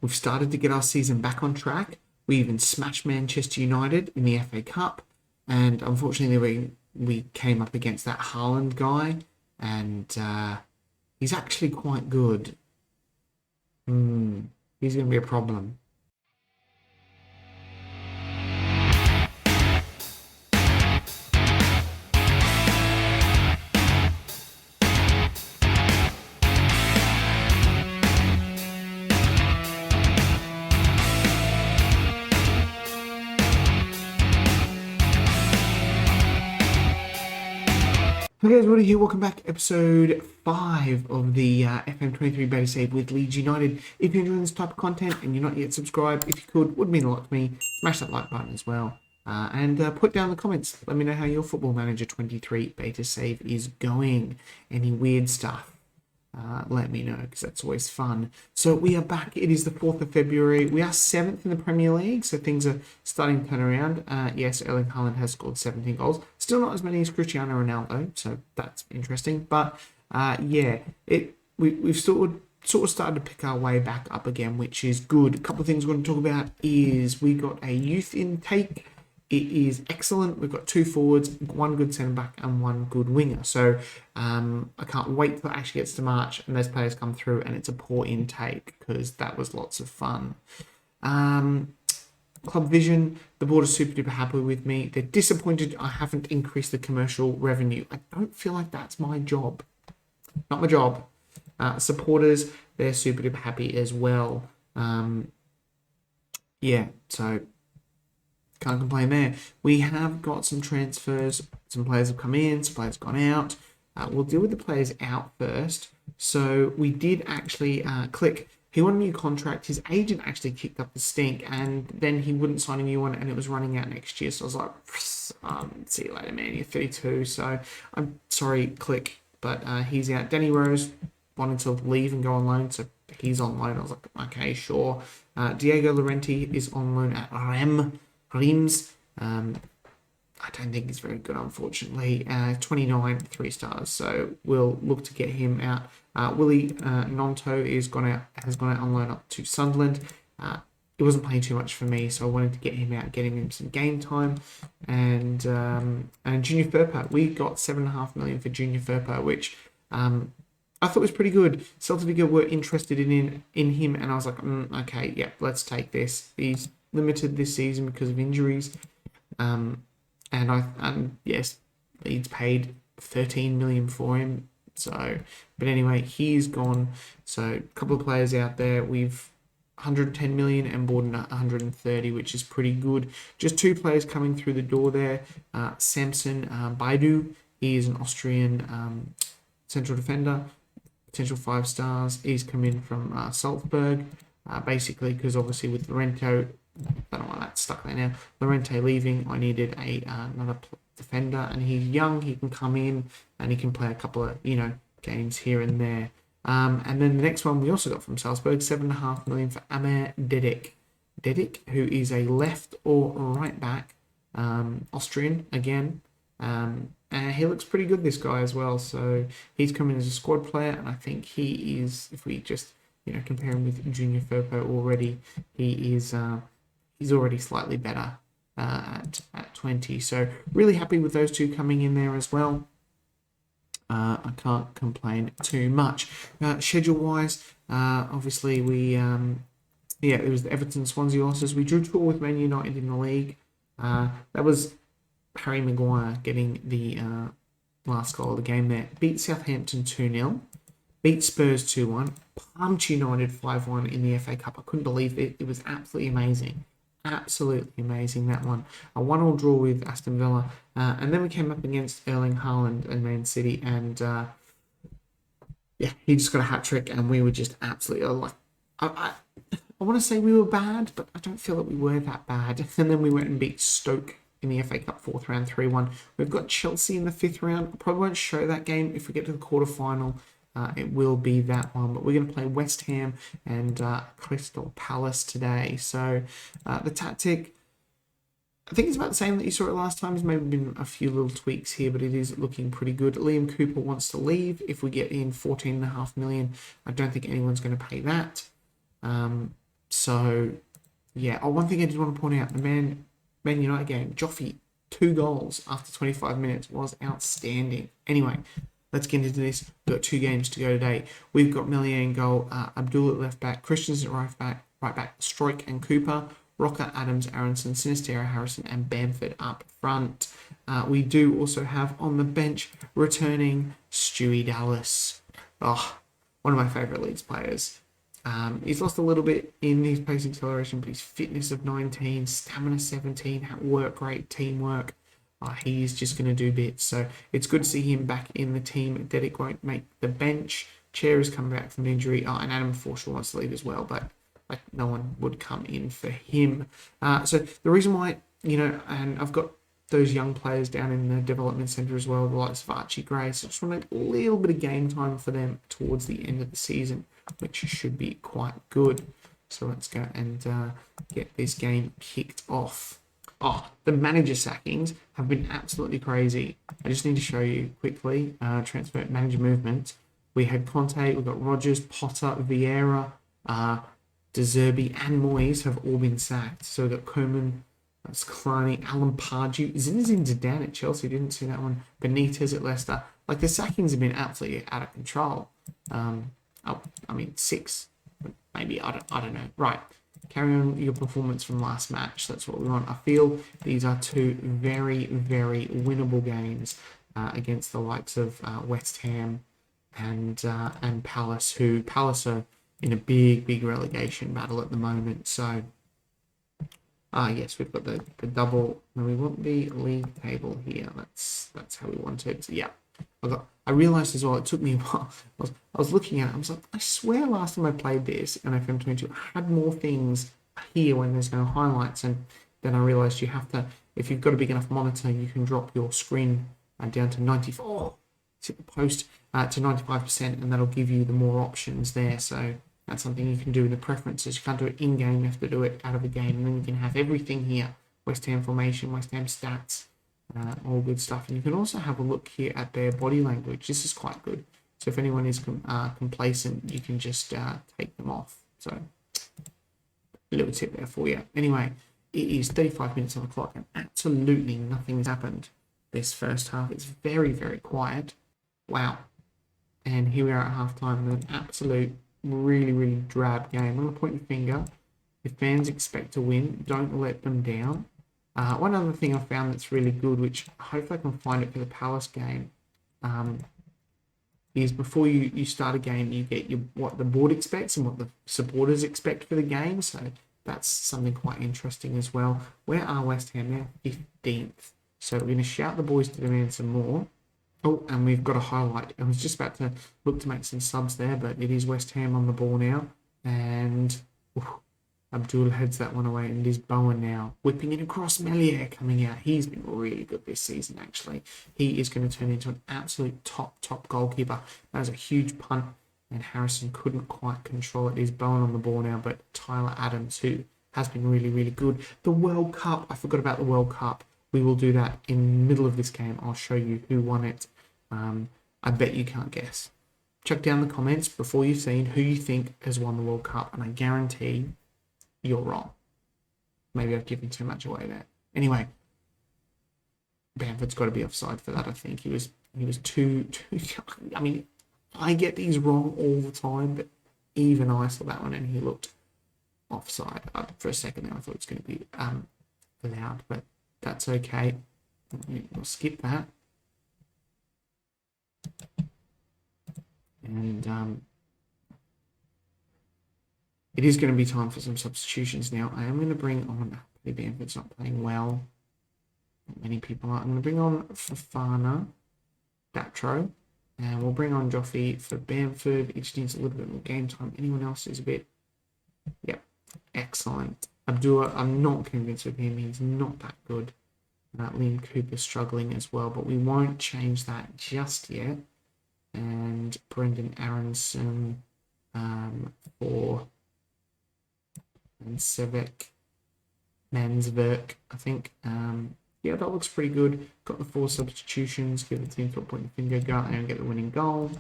We've started to get our season back on track. We even smashed Manchester United in the FA Cup, and unfortunately we came up against that Haaland guy, and he's actually quite good. He's going to be a problem. Hey guys, Roddy here, welcome back. Episode 5 of the FM23 BETA save with Leeds United. If you're enjoying this type of content and you're not yet subscribed, if you could, would mean a lot to me. Smash that like button as well. And put down in the comments, let me know how your Football Manager 23 BETA save is going. Any weird stuff, let me know, because that's always fun. So we are back. It is the 4th of February. We are 7th in the Premier League, so things are starting to turn around. Yes, Erling Haaland has scored 17 goals. Still not as many as Cristiano Ronaldo, so that's interesting. But yeah, we've sort of started to pick our way back up again, which is good. A couple of things we're going to talk about is we got a youth intake. It is excellent. We've got 2 forwards, 1 good centre back, and 1 good winger. So I can't wait till it actually gets to March and those players come through, and it's a poor intake because that was lots of fun. Club Vision, the board is super duper happy with me. They're disappointed I haven't increased the commercial revenue. I don't feel like that's my job. Not my job. Supporters, they're super duper happy as well. Yeah, so can't complain there. We have got some transfers. Some players have come in, some players have gone out. We'll deal with the players out first. So we did actually click. He wanted a new contract. His agent actually kicked up the stink, and then he wouldn't sign a new one, and it was running out next year. So I was like, see you later, man. You're 32. So I'm sorry, click, but he's out. Danny Rose wanted to leave and go on loan, so he's on loan. I was like, okay, sure. Diego Llorente is on loan at Reims. I don't think he's very good, unfortunately. 29, 3 stars. So we'll look to get him out. Willie Nonto has gone out on loan up to Sunderland. He wasn't playing too much for me, so I wanted to get him out, getting him some game time. And Junior Firpo, we got $7.5 million for Junior Firpo, which I thought was pretty good. Celta Vigo were interested in him, and I was like, okay, yeah, let's take this. He's limited this season because of injuries. And yes, Leeds paid $13 million for him. So, but anyway, he's gone. So, a couple of players out there. We've 110 million and Borden 130, which is pretty good. Just 2 players coming through the door there. Samson Baidu, he is an Austrian central defender, potential 5 stars. He's come in from Salzburg, basically because obviously with Lorente, I don't know why that's stuck there now. Lorente leaving, I needed another defender, and he's young. He can come in and he can play a couple of games here and there. And then the next one we also got from Salzburg, $7.5 million for Amir Dedic, who is a left or right back, Austrian again. And he looks pretty good, this guy as well. So he's coming as a squad player, and I think he is, if we just compare him with Junior Firpo already, he's already slightly better at 20. So really happy with those 2 coming in there as well. I can't complain too much. Schedule-wise, obviously it was the Everton Swansea losses. We drew 2 with Man United in the league. That was Harry Maguire getting the last goal of the game there. Beat Southampton 2-0. Beat Spurs 2-1. Pumped United 5-1 in the FA Cup. I couldn't believe it. It was absolutely amazing. Absolutely amazing, that one. A 1-1 draw with Aston Villa. And then we came up against Erling Haaland and Man City. And he just got a hat-trick. And we were just absolutely like... I want to say we were bad, but I don't feel that we were that bad. And then we went and beat Stoke in the FA Cup 4th round 3-1. We've got Chelsea in the 5th round. I probably won't show that game if we get to the quarterfinal. It will be that one, but we're going to play West Ham and Crystal Palace today. So the tactic, I think it's about the same that you saw it last time. There's maybe been a few little tweaks here, but it is looking pretty good. Liam Cooper wants to leave. If we get in $14.5 million, I don't think anyone's going to pay that. So, yeah. Oh, one thing I did want to point out, the Man United game, Joffy, 2 goals after 25 minutes was outstanding. Anyway, let's get into this. We've got 2 games to go today. We've got Melier in goal, Abdul at left back, Christensen at right back, Stroik and Cooper, Rocker, Adams, Aronson, Sinistero, Harrison, and Bamford up front. We do also have on the bench returning Stewie Dallas. Oh, one of my favourite Leeds players. He's lost a little bit in his pace acceleration, but his fitness of 19, stamina 17, work rate, teamwork. He's just going to do bits. So it's good to see him back in the team. Dedic won't make the bench. Chair is coming back from injury. And Adam Forshaw wants to leave as well, but no one would come in for him. So the reason why, and I've got those young players down in the development centre as well, the likes of Archie Gray. So I just want a little bit of game time for them towards the end of the season, which should be quite good. So let's go and get this game kicked off. The manager sackings have been absolutely crazy. I just need to show you quickly. Transfer manager movement. We had Conte, we've got Rodgers, Potter, Vieira, De Zerbi, and Moyes have all been sacked. So we've got Koeman, that's Kalani, Alan Pardew, Zinedine Zidane at Chelsea, didn't see that one. Benitez at Leicester. The sackings have been absolutely out of control. 6, maybe, I don't know. Right, carry on your performance from last match. That's what we want. I feel these are 2 very, very winnable games against the likes of West Ham and Palace, who Palace are in a big relegation battle at the moment. So, yes, we've got the double, and we want the league table here. That's how we want it. So, yeah. I realised as well, it took me a while. I was looking at it, I was like, I swear last time I played this in FM22, I had more things here when there's no highlights, and then I realised you have to, if you've got a big enough monitor, you can drop your screen down to 94, to 95%, and that'll give you the more options there. So that's something you can do in the preferences. You can't do it in-game, you have to do it out of the game, and then you can have everything here. West Ham formation, West Ham stats, all good stuff. And you can also have a look here at their body language. This is quite good. So if anyone is complacent, you can just take them off. So a little tip there for you. Anyway, it is 35 minutes on the clock, and absolutely nothing's happened this first half. It's very, very quiet. Wow. And here we are at halftime with an absolute really drab game. I'm going to point the finger. If fans expect to win, don't let them down. One other thing I found that's really good, which hopefully I can find it for the Palace game, is before you start a game, you get what the board expects and what the supporters expect for the game. So that's something quite interesting as well. Where are West Ham now? 15th. So we're going to shout the boys to demand some more. Oh, and we've got a highlight. I was just about to look to make some subs there, but it is West Ham on the ball now. And Abdul heads that one away, and it is Bowen now. Whipping it across, Melier coming out. He's been really good this season, actually. He is going to turn into an absolute top goalkeeper. That was a huge punt, and Harrison couldn't quite control it. It is Bowen on the ball now, but Tyler Adams, who has been really good. The World Cup. I forgot about the World Cup. We will do that in the middle of this game. I'll show you who won it. I bet you can't guess. Check down the comments before you've seen who you think has won the World Cup, and I guarantee you're wrong. Maybe I've given too much away there. Anyway, Bamford's got to be offside for that. I think he was too. I mean, I get these wrong all the time, but even I saw that one and he looked offside. For a second there, I thought it was going to be allowed, but that's okay. We'll skip that. And it is going to be time for some substitutions now. I am going to bring on, Bamford's not playing well. Not many people are. I'm going to bring on Fofana, Datro, and we'll bring on Joffy for Bamford. It just needs a little bit more game time. Anyone else is a bit... Yep, excellent. Abdullah, I'm not convinced with him. He's not that good. Liam Cooper's struggling as well, but we won't change that just yet. And Brendan Aronson for... and Sevek Mansverk, I think. Yeah, that looks pretty good. Got the 4 substitutions. Give the team to a point and finger. Go out there and get the winning goal.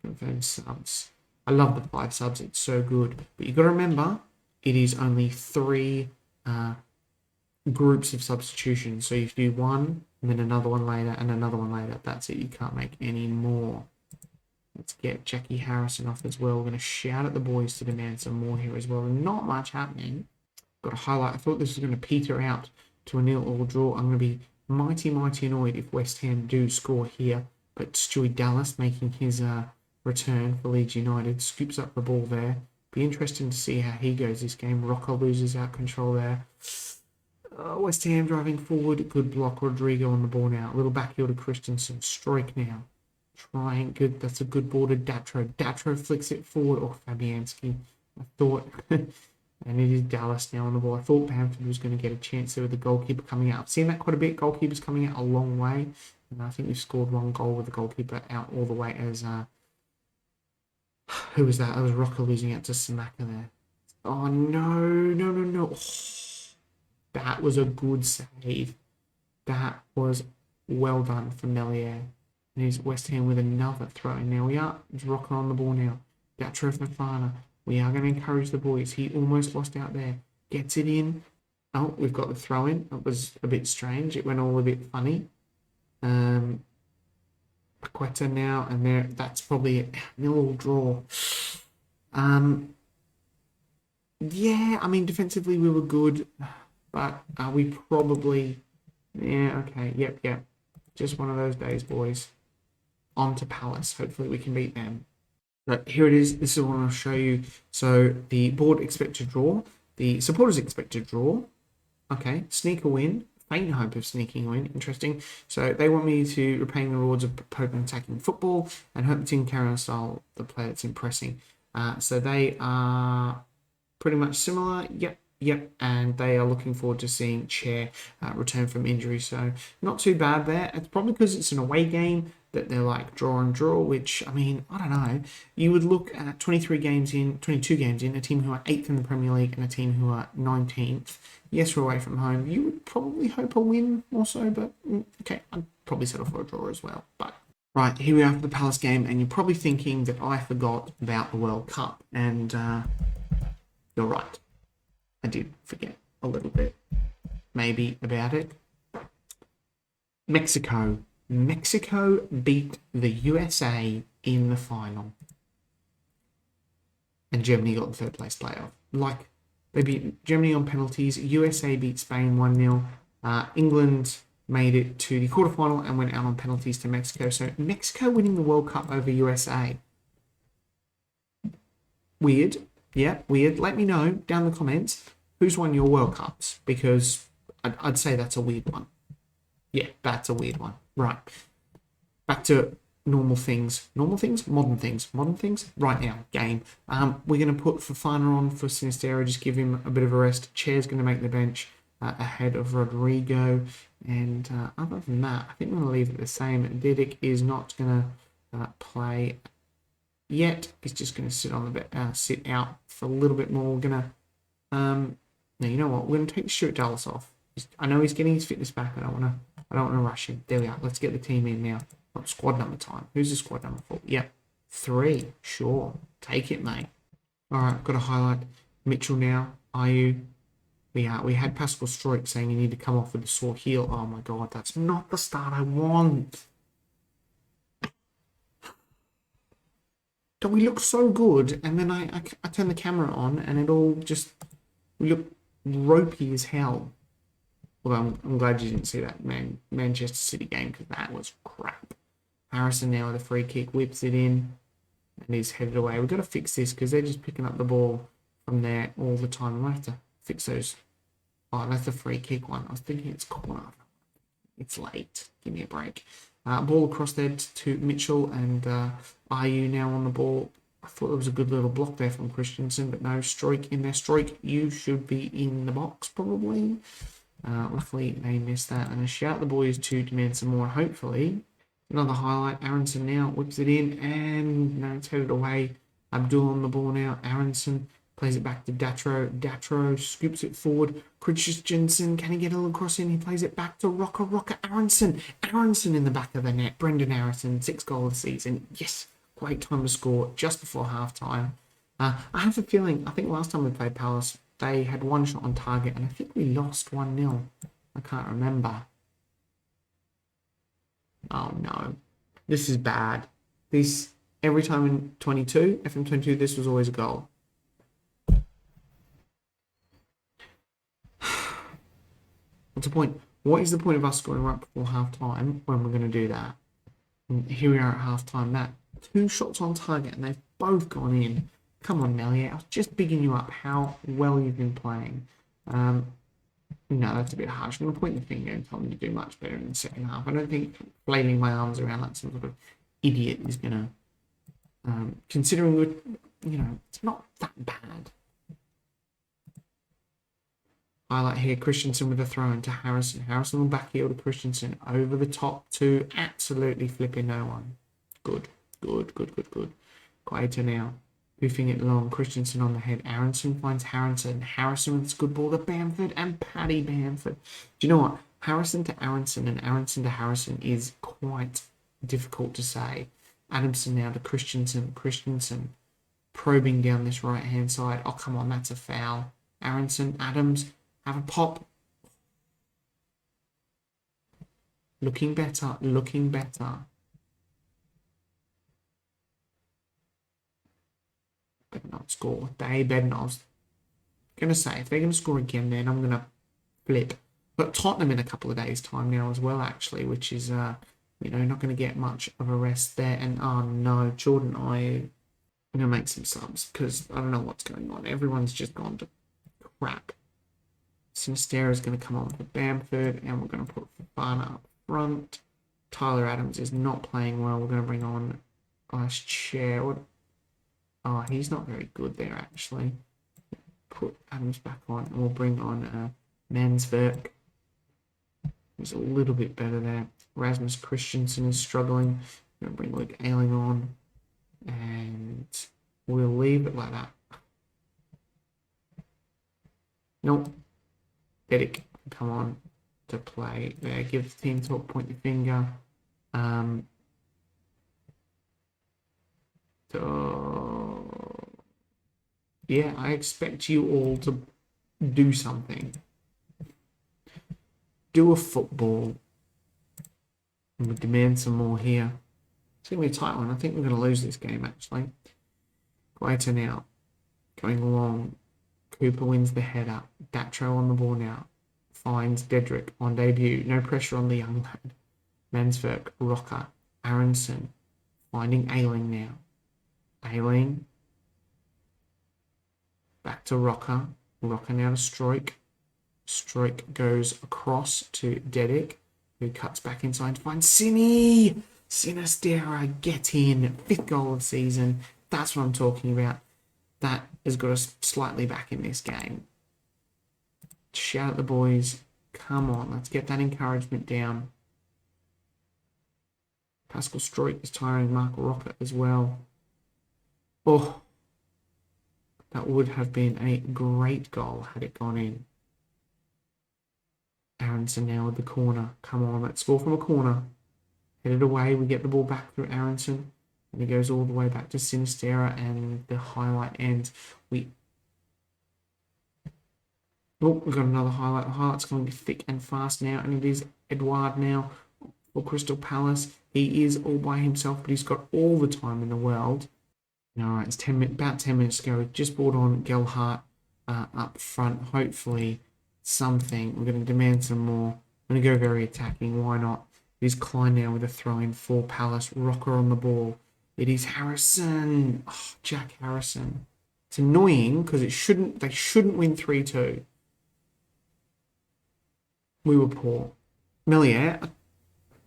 Confirm subs. I love the 5 subs. It's so good. But you've got to remember, it is only 3 groups of substitutions. So you do one, and then another one later, and another one later. That's it. You can't make any more. Let's get Jackie Harrison off as well. We're going to shout at the boys to demand some more here as well. Not much happening. Got to highlight. I thought this was going to peter out to a 0-0 draw. I'm going to be mighty annoyed if West Ham do score here. But Stewie Dallas making his return for Leeds United. Scoops up the ball there. Be interesting to see how he goes this game. Rocco loses out control there. West Ham driving forward. Good block. Rodrigo on the ball now. Little backheel to Christensen. Strike now. Trying good. That's a good ball to Datro. Datro flicks it forward. Or Fabianski. I thought. And it is Dallas now on the ball. I thought Bamford was going to get a chance there with the goalkeeper coming out. I've seen that quite a bit. Goalkeepers coming out a long way. And I think we've scored 1 goal with the goalkeeper out all the way as... who was that? That was Rocco losing out to Samaka there. Oh, no. Oh, that was a good save. That was well done from Melier. And here's West Ham with another throw. Now we are. It's Rocco on the ball now. Datro Fofana. We are going to encourage the boys. He almost lost out there. Gets it in. Oh, we've got the throw in. That was a bit strange. It went all a bit funny. Paqueta now, and there. That's probably a 0-0 draw. Yeah, I mean, defensively we were good, but we probably... Yeah, okay, yep. Just one of those days, boys. On to Palace. Hopefully we can beat them. So here it is. This is what I'll show you. So the board expect to draw. The supporters expect to draw. Okay, sneak a win. Faint hope of sneaking a win. Interesting. So they want me to repaying the rewards of potent attacking football and hope the team carry on style the player that's impressing. So they are pretty much similar. Yep. And they are looking forward to seeing Chair return from injury. So not too bad there. It's probably because it's an away game that they're like draw and draw, which, I mean, I don't know. You would look at 22 games in, a team who are 8th in the Premier League and a team who are 19th. Yes, we're away from home. You would probably hope a win also, but okay, I'd probably settle for a draw as well. But right, here we are for the Palace game, and you're probably thinking that I forgot about the World Cup, and you're right. I did forget a little bit, maybe, about it. Mexico beat the USA in the final. And Germany got the 3rd place playoff. Like, they beat Germany on penalties. USA beat Spain 1-0. England made it to the quarterfinal and went out on penalties to Mexico. So Mexico winning the World Cup over USA. Weird. Yeah, weird. Let me know down in the comments who's won your World Cups, because I'd say that's a weird one. Yeah, that's a weird one. Right. Back to normal things. Modern things. Right now, game. We're going to put Fofana on for Sinistero, just give him a bit of a rest. Chair's going to make the bench ahead of Rodrigo. And other than that, I think we're going to leave it the same. Didic is not going to play yet. He's just going to sit on the sit out for a little bit more. We're going to... now, you know what? We're going to take Stuart Dallas off. I know he's getting his fitness back. I don't want to rush him. There we are. Let's get the team in now. Not squad number time. Who's the squad number for? Yep. 3. Sure. Take it, mate. All right. Got to highlight Mitchell now. Are you? We had Pascal Stroik saying you need to come off with a sore heel. Oh my God. That's not the start I want. Don't we look so good? And then I turn the camera on and it all just... We look ropey as hell. Although I'm glad you didn't see that Manchester City game, because that was crap. Harrison now with a free kick, whips it in, and he's headed away. We've got to fix this, because they're just picking up the ball from there all the time. I might have to fix those. Oh, that's the free kick one. I was thinking it's corner. It's late. Give me a break. Ball across there to Mitchell, and Ayew now on the ball. I thought there was a good little block there from Christensen, but no, Stroik in there. Stroik, you should be in the box, probably. Luckily, they missed that. And I shout the boys to demand some more, hopefully. Another highlight. Aronson now whips it in, and no, it's headed away. Abdul on the ball now. Aronson plays it back to Datro. Datro scoops it forward. Christensen, can he get a little cross in? He plays it back to Rocker. Aronson. Aronson in the back of the net. Brendan Aronson, 6th goal of the season. Yes, great time to score just before half-time. I have a feeling, I think last time we played Palace, They had one shot on target, and I think we lost 1-0. I can't remember. Oh no, this is bad. This every time in 22 FM22, this was always a goal. What's the point? What is the point of us scoring right before half time when we're going to do that? And here we are at half time. That 2 shots on target and they've both gone in. Come on, Melliot. I was just bigging you up how well you've been playing. No, that's a bit harsh. I'm going to point the finger and tell them to do much better in the second half. I don't think flailing my arms around like some sort of idiot is going to... considering, it's not that bad. Highlight here, Christensen with a throw into Harrison. Harrison will back heel to Christensen over the top to absolutely flipping no one. Good. Quieter now. Goofing it long. Christensen on the head. Aronson finds Harrison. Harrison with this good ball to Bamford and Paddy Bamford. Do you know what? Harrison to Aronson and Aronson to Harrison is quite difficult to say. Adamson now to Christensen. Christensen probing down this right-hand side. Oh, come on, that's a foul. Aronson, Adams... have a pop. Looking better. Better not score. They better not. I was going to say, if they're going to score again, then I'm going to flip. But Tottenham in a couple of days' time now as well, actually, which is, not going to get much of a rest there. And, oh, no, Jordan, I'm going to make some subs because I don't know what's going on. Everyone's just gone to crap. Sinistera is going to come on for Bamford, and we're going to put Fofana up front. Tyler Adams is not playing well. We're going to bring on Ice Chair. Oh, he's not very good there, actually. Put Adams back on, and we'll bring on Mansverk. He's a little bit better there. Rasmus Christensen is struggling. We're going to bring Luke Ayling on, and we'll leave it like that. Nope. Dedic, come on to play there. Give the team talk, point your finger. Yeah, I expect you all to do something. Do a football. And we demand some more here. It's going to be a tight one. I think we're going to lose this game, actually. Guaita now. Going along. Cooper wins the header. Datro on the ball now. Finds Dedrick on debut. No pressure on the young lad. Mansverk, Rocker, Aronson. Finding Ayling now. Ayling. Back to Rocker. Rocker now to Stroik. Stroik goes across to Dedic, who cuts back inside to find Cine. Sinistera, get in. 5th goal of the season. That's what I'm talking about. That has got us slightly back in this game. Shout at the boys. Come on, let's get that encouragement down. Pascal Stroik is tiring Mark Rocket as well. Oh, that would have been a great goal had it gone in. Aronson now with the corner. Come on, let's score from a corner. Headed away, we get the ball back through Aronson. And he goes all the way back to Sinistera, and the highlight ends. We've got another highlight. The highlight's going thick and fast now, and it is Edouard now for Crystal Palace. He is all by himself, but he's got all the time in the world. All right, it's about 10 minutes ago. We've just brought on Gelhardt up front. Hopefully something. We're going to demand some more. I'm going to go very attacking. Why not? It is Klein now with a throw-in for Palace. Rocker on the ball. It is Harrison. Oh, Jack Harrison. It's annoying because they shouldn't win 3-2. We were poor. Melliot, I'd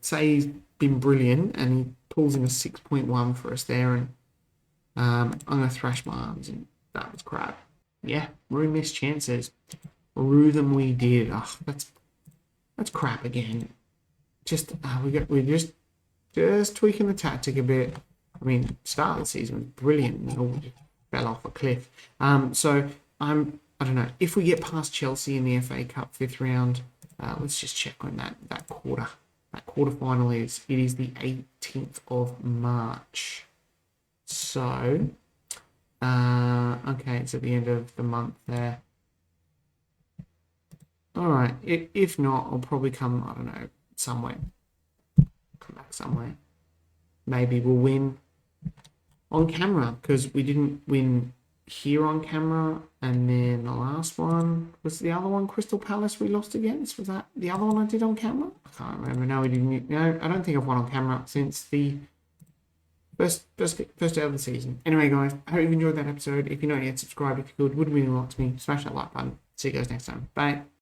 say he's been brilliant, and he pulls in a 6.1 for us there, and I'm going to thrash my arms, and that was crap. Yeah, Rue missed chances. Rue them we did. Oh, that's crap again. We're just tweaking the tactic a bit. I mean, start of the season was brilliant. We all fell off a cliff. So I don't know, if we get past Chelsea in the FA Cup 5th round, let's just check when that quarter final is. It is the 18th of March. So, okay, it's at the end of the month there. All right. If not, I'll probably come, I don't know, somewhere. Come back somewhere. Maybe we'll win on camera, because we didn't win here on camera. And then the last one was the other one, Crystal Palace, we lost against. Was that the other one I did on camera? I can't remember. No, we didn't. No, I don't think I've won on camera since the first day of the season. Anyway, guys, I hope you enjoyed that episode. If you're not yet subscribed, if you could, would mean a lot to me. Smash that like button. See you guys next time. Bye.